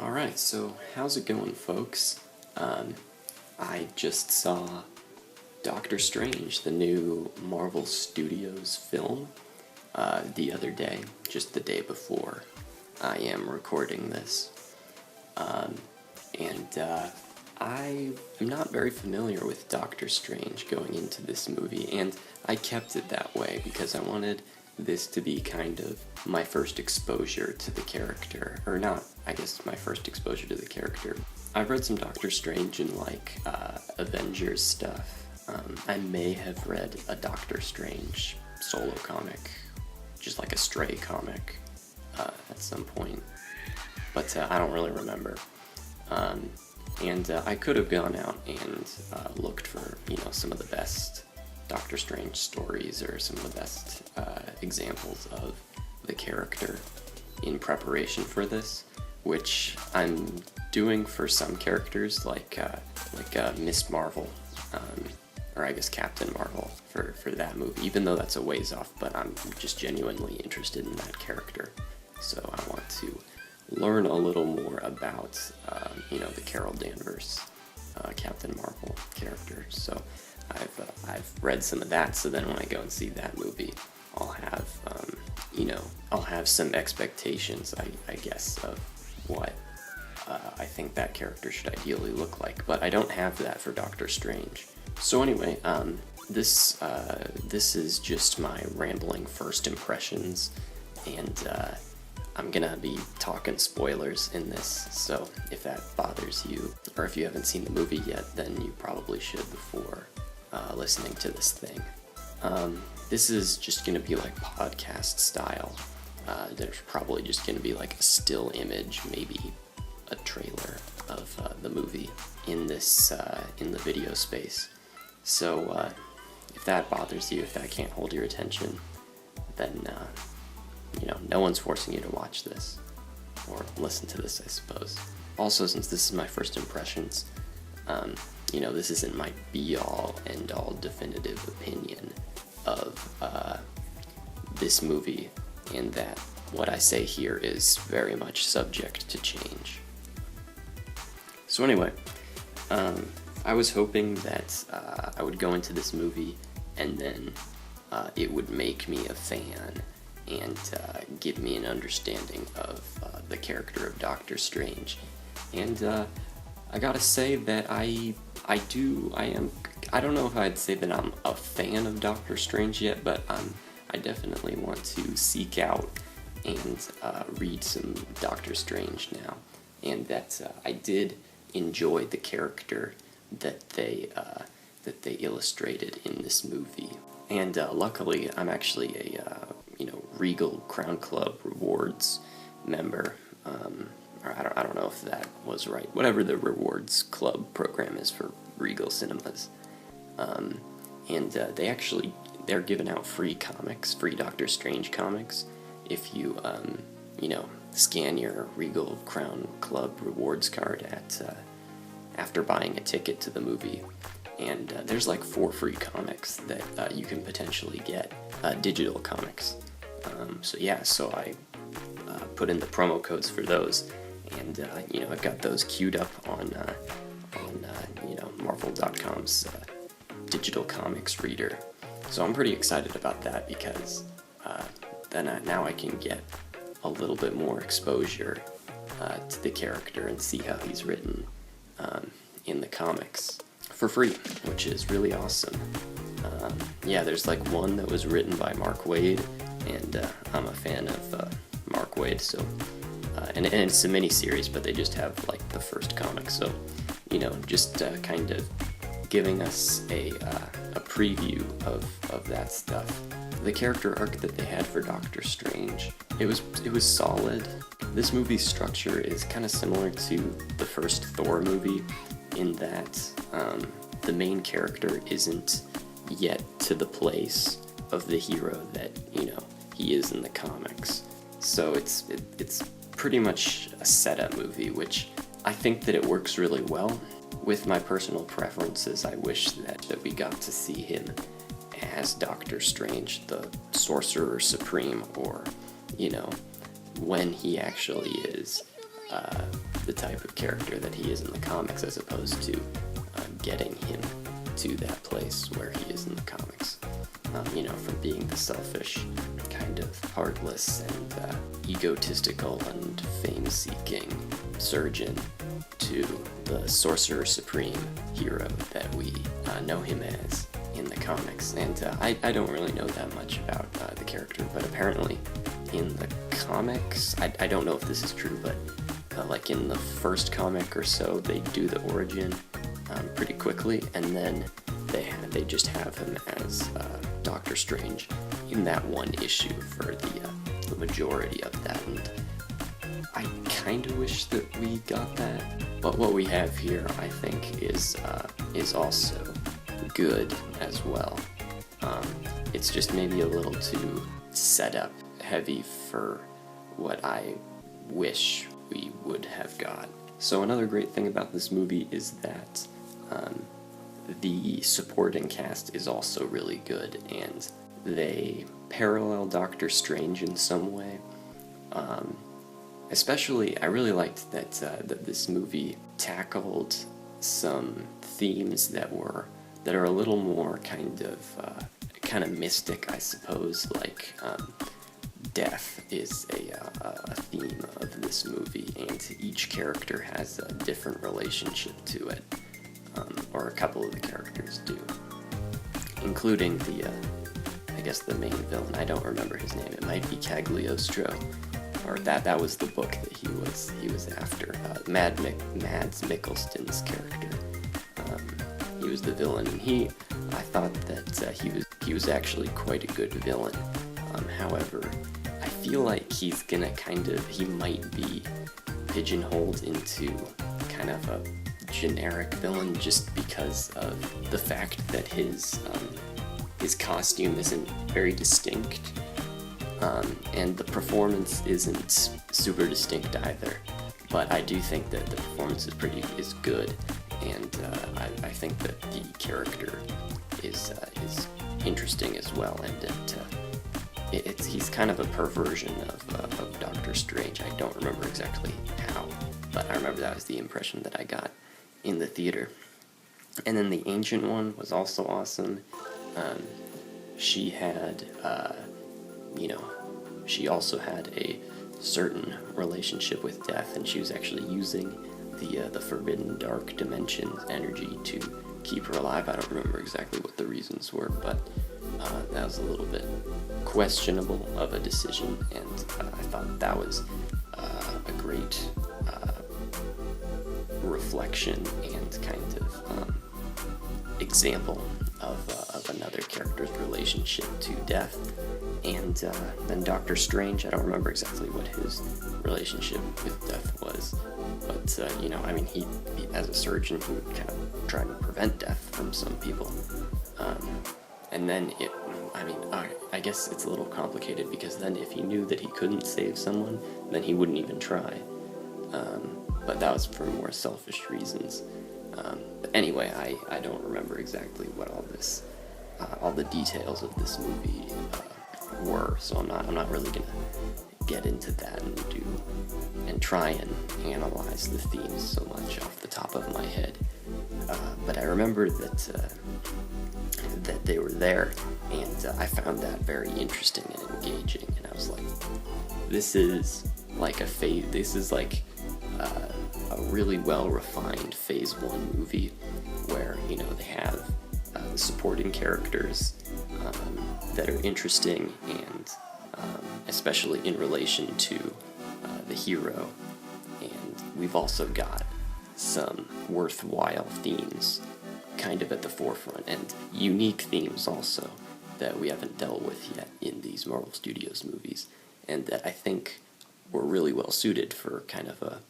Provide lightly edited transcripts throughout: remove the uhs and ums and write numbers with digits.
Alright, so how's it going, folks? I just saw Doctor Strange, the new Marvel Studios film, the other day, just the day before I am recording this. I am not very familiar with Doctor Strange going into this movie, and I kept it that way because I wanted this to be kind of my first exposure to the character, or not, I guess my first exposure to the character. I've read some Doctor Strange in Avengers stuff. I may have read a Doctor Strange solo comic, just like a stray comic, at some point, but I don't really remember. I could have gone out and looked for, some of the best Doctor Strange stories or some of the best examples of the character in preparation for this, which I'm doing for some characters, like Miss Marvel, or I guess Captain Marvel for that movie, even though that's a ways off, but I'm just genuinely interested in that character. So I want to learn a little more about, the Carol Danvers, Captain Marvel character. So I've read some of that, so then when I go and see that movie, I'll have some expectations, I guess, of what I think that character should ideally look like, but I don't have that for Doctor Strange. So anyway, this is just my rambling first impressions, and I'm gonna be talking spoilers in this, so if that bothers you, or if you haven't seen the movie yet, then you probably should before listening to this thing. This is just gonna be like podcast style. There's probably just gonna be like a still image, maybe a trailer of the movie in this in the video space. So if that bothers you, if that can't hold your attention, then no one's forcing you to watch this or listen to this, I suppose. Also, since this is my first impressions, this isn't my be-all, end-all definitive opinion of this movie, and that what I say here is very much subject to change. So anyway, I was hoping that I would go into this movie and then it would make me a fan and give me an understanding of the character of Doctor Strange. And I gotta say that I don't know if I'd say that I'm a fan of Doctor Strange yet, but I definitely want to seek out and read some Doctor Strange now, and that I did enjoy the character that they illustrated in this movie. And luckily, I'm actually a Regal Crown Club Rewards member. Or I don't know if that was right. Whatever the Rewards Club program is for Regal Cinemas. They're giving out free comics, free Doctor Strange comics, if you, scan your Regal Crown Club Rewards card after buying a ticket to the movie. And there's like 4 free comics that you can potentially get, digital comics. So I put in the promo codes for those, and I've got those queued up on Marvel.com's digital comics reader. So I'm pretty excited about that because now I can get a little bit more exposure to the character and see how he's written in the comics for free, which is really awesome. There's like one that was written by Mark Waid, and I'm a fan of Mark Waid, so and it's a mini-series, but they just have like the first comic, so just kind of giving us a preview of that stuff. The character arc that they had for Doctor Strange, it was solid. This movie's structure is kind of similar to the first Thor movie, in that the main character isn't yet to the place of the hero that he is in the comics. So it's pretty much a setup movie, which I think that it works really well. With my personal preferences, I wish that we got to see him as Doctor Strange, the Sorcerer Supreme, or when he actually is the type of character that he is in the comics, as opposed to getting him to that place where he is in the comics. You know, from being the selfish, kind of heartless and egotistical and fame-seeking surgeon to the Sorcerer Supreme hero that we know him as in the comics. And I don't really know that much about the character, but apparently in the comics, I don't know if this is true, but like in the first comic or so, they do the origin pretty quickly, and then they just have him as Doctor Strange in that one issue for the majority of that, and I kind of wish that we got that. But what we have here, I think, is also good as well. It's just maybe a little too setup heavy for what I wish we would have got. So another great thing about this movie is that the supporting cast is also really good, and they parallel Doctor Strange in some way. Especially, I really liked that this movie tackled some themes that are a little more kind of mystic, I suppose. Like death is a theme of this movie, and each character has a different relationship to it. Or a couple of the characters do, including I guess the main villain. I don't remember his name. It might be Cagliostro, or that was the book that he was after. Mads Mikkelsen's character. He was the villain, and I thought that he was actually quite a good villain. However, I feel like he might be pigeonholed into kind of a generic villain just because of the fact that his costume isn't very distinct, and the performance isn't super distinct either. But I do think that the performance is good, and I think that the character is interesting as well, and he's kind of a perversion of Doctor Strange. I don't remember exactly how, but I remember that was the impression that I got in the theater. And then the Ancient One was also awesome. She had, she also had a certain relationship with death, and she was actually using the Forbidden Dark Dimension's energy to keep her alive. I don't remember exactly what the reasons were, but that was a little bit questionable of a decision, and I thought that was a great reflection and kind of example of another character's relationship to death. And then Doctor Strange, I don't remember exactly what his relationship with death was, but he as a surgeon, he would kind of try to prevent death from some people. And then I guess it's a little complicated, because then if he knew that he couldn't save someone, then he wouldn't even try. But that was for more selfish reasons. But anyway, I don't remember exactly what all the details of this movie were, so I'm not really gonna get into that and try and analyze the themes so much off the top of my head. But I remember that they were there, and I found that very interesting and engaging. And I was like, this is like a really well-refined Phase 1 movie, where they have the supporting characters that are interesting, and especially in relation to the hero, and we've also got some worthwhile themes kind of at the forefront, and unique themes also that we haven't dealt with yet in these Marvel Studios movies, and that I think were really well suited for kind of a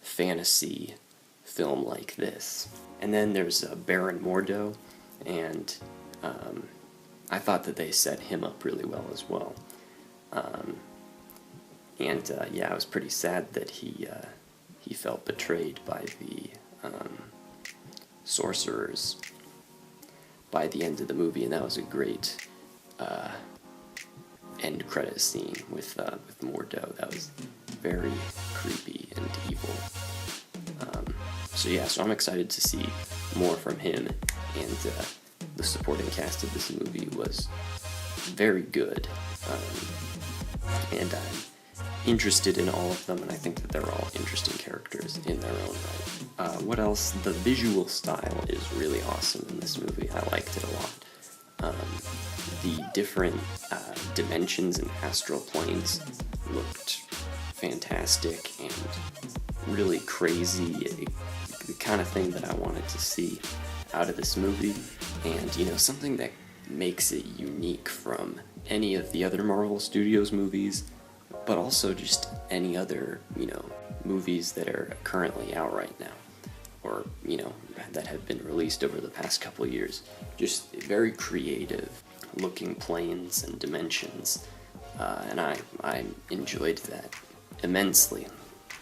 fantasy film like this. And then there's Baron Mordo, and I thought that they set him up really well as well. I was pretty sad that he felt betrayed by the sorcerers by the end of the movie, and that was a great end credit scene with Mordo. That was very creepy and evil. So yeah, so I'm excited to see more from him, and the supporting cast of this movie was very good, and I'm interested in all of them, and I think that they're all interesting characters in their own right. What else? The visual style is really awesome in this movie. I liked it a lot. The different dimensions and astral planes looked fantastic and really crazy, the kind of thing that I wanted to see out of this movie, and you know, something that makes it unique from any of the other Marvel Studios movies, but also just any other, you know, movies that are currently out right now, or, you know, that have been released over the past couple of years. Just very creative looking planes and dimensions, and I enjoyed that immensely.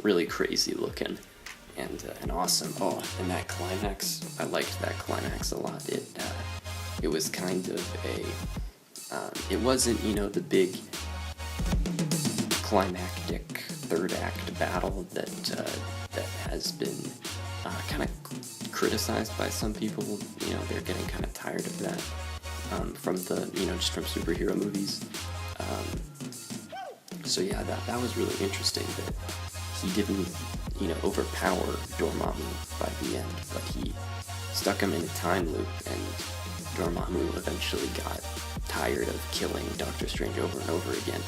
Really crazy looking, and awesome. Oh, and that climax, I liked that climax a lot. It was kind of a, it wasn't, you know, the big climactic third act battle that has been kind of criticized by some people. You know, they're getting kind of tired of that from the, you know, just from superhero movies. So yeah, that was really interesting that he didn't, you know, overpower Dormammu by the end, but he stuck him in a time loop, and Dormammu eventually got tired of killing Doctor Strange over and over again.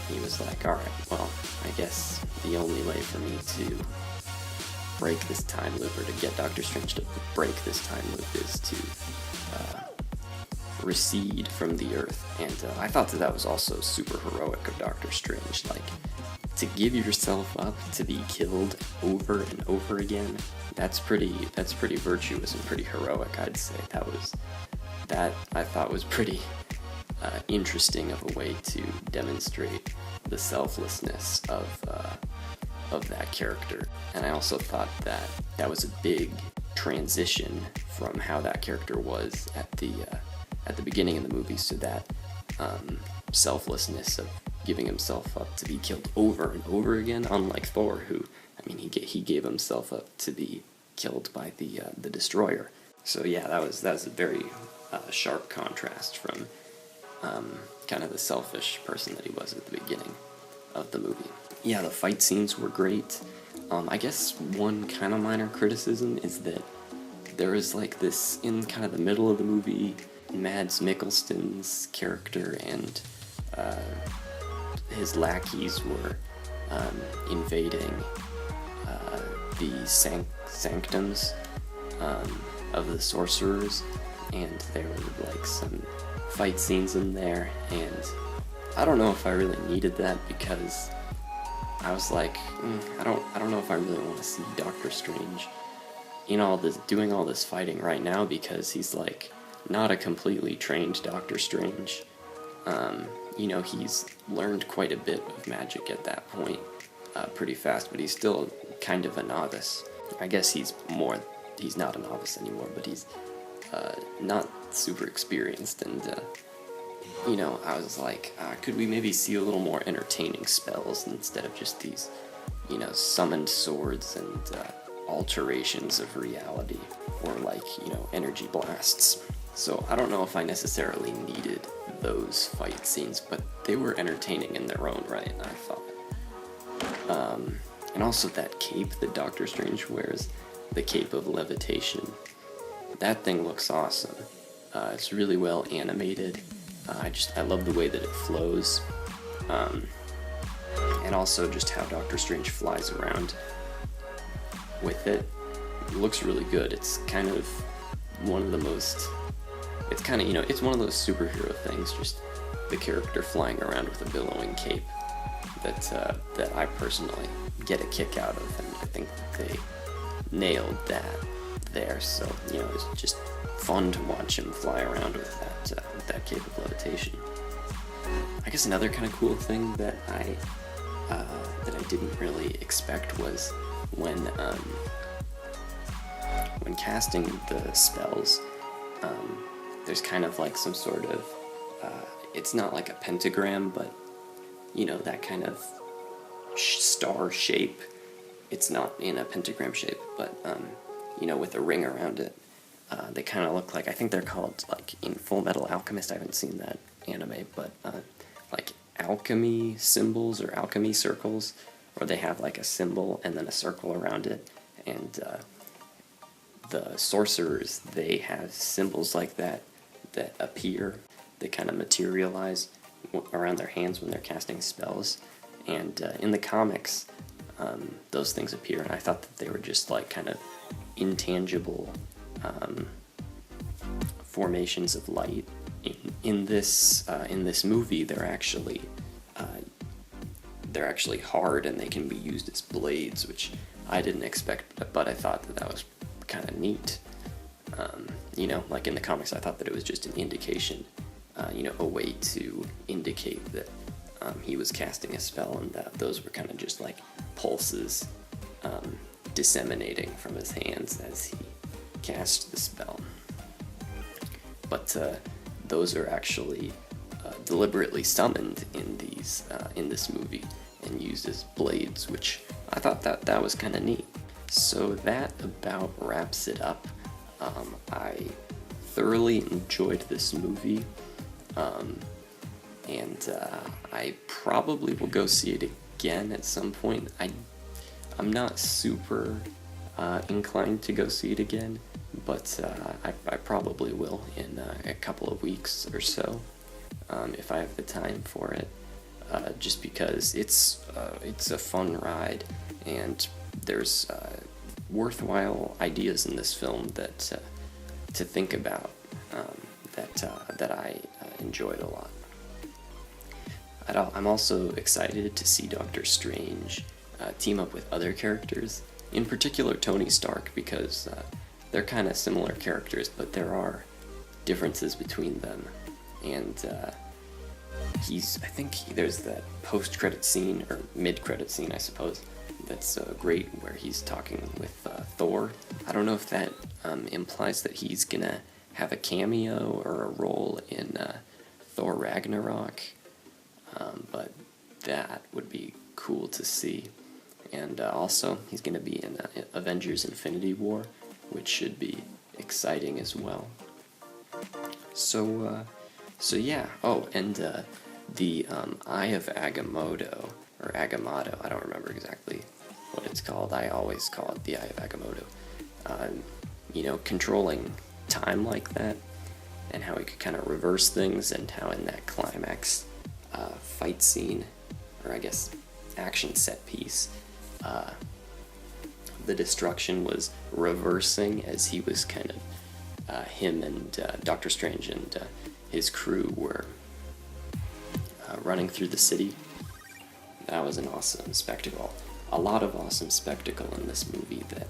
He was like, alright, well, I guess the only way for me to break this time loop, or to get Doctor Strange to break this time loop, is to recede from the Earth. And I thought that was also super heroic of Doctor Strange, like, to give yourself up to be killed over and over again. That's pretty virtuous and pretty heroic, I'd say. That I thought was pretty interesting of a way to demonstrate the selflessness of that character. And I also thought that was a big transition from how that character was at the beginning of the movie, so that selflessness of giving himself up to be killed over and over again, unlike Thor, who, I mean, he gave himself up to be killed by the Destroyer. So yeah, that was a very sharp contrast from kind of the selfish person that he was at the beginning of the movie. Yeah, the fight scenes were great. I guess one kind of minor criticism is that there is like this, in kind of the middle of the movie, Mads Mikkelsen's character and his lackeys were invading the sanctums of the sorcerers, and there were like some fight scenes in there, and I don't know if I really needed that, because I was like, I don't know if I really want to see Doctor Strange in all this, doing all this fighting right now, because he's like not a completely trained Doctor Strange. You know, he's learned quite a bit of magic at that point, pretty fast, but he's still kind of a novice. I guess he's not a novice anymore, but he's not super experienced, and you know, I was like, could we maybe see a little more entertaining spells instead of just these, you know, summoned swords and alterations of reality, or like, you know, energy blasts. So I don't know if I necessarily needed those fight scenes, but they were entertaining in their own right, I thought. And also that cape that Doctor Strange wears, the cape of levitation, that thing looks awesome. It's really well animated. I love the way that it flows. And also just how Doctor Strange flies around with it. It looks really good. It's kind of one of the most, it's kind of, you know, it's one of those superhero things, just the character flying around with a billowing cape, that I personally get a kick out of, and I think that they nailed that there. So, you know, it's just fun to watch him fly around with that cape of levitation. I guess another kind of cool thing that I didn't really expect was when casting the spells, there's kind of like some sort of, it's not like a pentagram, but, you know, that kind of star shape it's not in a pentagram shape, but you know, with a ring around it. They kind of look like, I think they're called, like, in Full Metal Alchemist, I haven't seen that anime, but like alchemy symbols or alchemy circles, where they have like a symbol and then a circle around it, and the sorcerers, they have symbols like that that appear, they kind of materialize around their hands when they're casting spells, and in the comics, those things appear, and I thought that they were just like kind of intangible formations of light. In this movie, they're actually hard, and they can be used as blades, which I didn't expect, but I thought that was kind of neat. You know, like in the comics, I thought that it was just an indication, you know, a way to indicate that he was casting a spell, and that those were kind of just like pulses disseminating from his hands as he cast the spell. But those are actually deliberately summoned in this movie and used as blades, which I thought that was kind of neat. So that about wraps it up. I thoroughly enjoyed this movie, and I probably will go see it again at some point. I'm not super inclined to go see it again, but I probably will in a couple of weeks or so, if I have the time for it, just because it's a fun ride, and there's worthwhile ideas in this film that to think about, that I enjoyed a lot. I'm also excited to see Doctor Strange team up with other characters, in particular Tony Stark, because they're kind of similar characters, but there are differences between them, and I think there's that post-credit scene, or mid-credit scene, I suppose, that's great, where he's talking with Thor. I don't know if that implies that he's gonna have a cameo or a role in Thor Ragnarok, but that would be cool to see. And also, he's gonna be in Avengers Infinity War, which should be exciting as well. So yeah. Oh, and the Eye of Agamotto, or Agamotto, I don't remember exactly what it's called. I always call it the Eye of Agamotto. You know, controlling time like that, and how he could kind of reverse things, and how in that climax fight scene, or I guess action set piece, the destruction was reversing as he was kind of, him and Doctor Strange and his crew were running through the city. That was an awesome spectacle. A lot of awesome spectacle in this movie that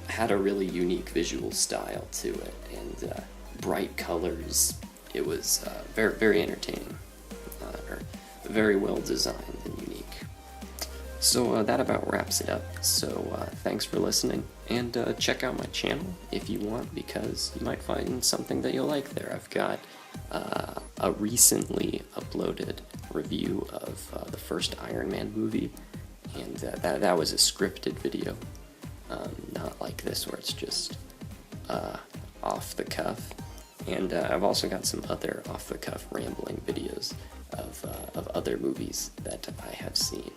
had a really unique visual style to it, and bright colors. It was very, very entertaining, or very well designed and unique. So that about wraps it up. So thanks for listening, and check out my channel if you want, because you might find something that you'll like there. I've got a recently uploaded review of the first Iron Man movie, and that was a scripted video, not like this where it's just off the cuff. And I've also got some other off the cuff rambling videos of other movies that I have seen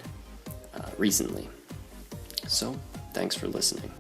recently. So thanks for listening.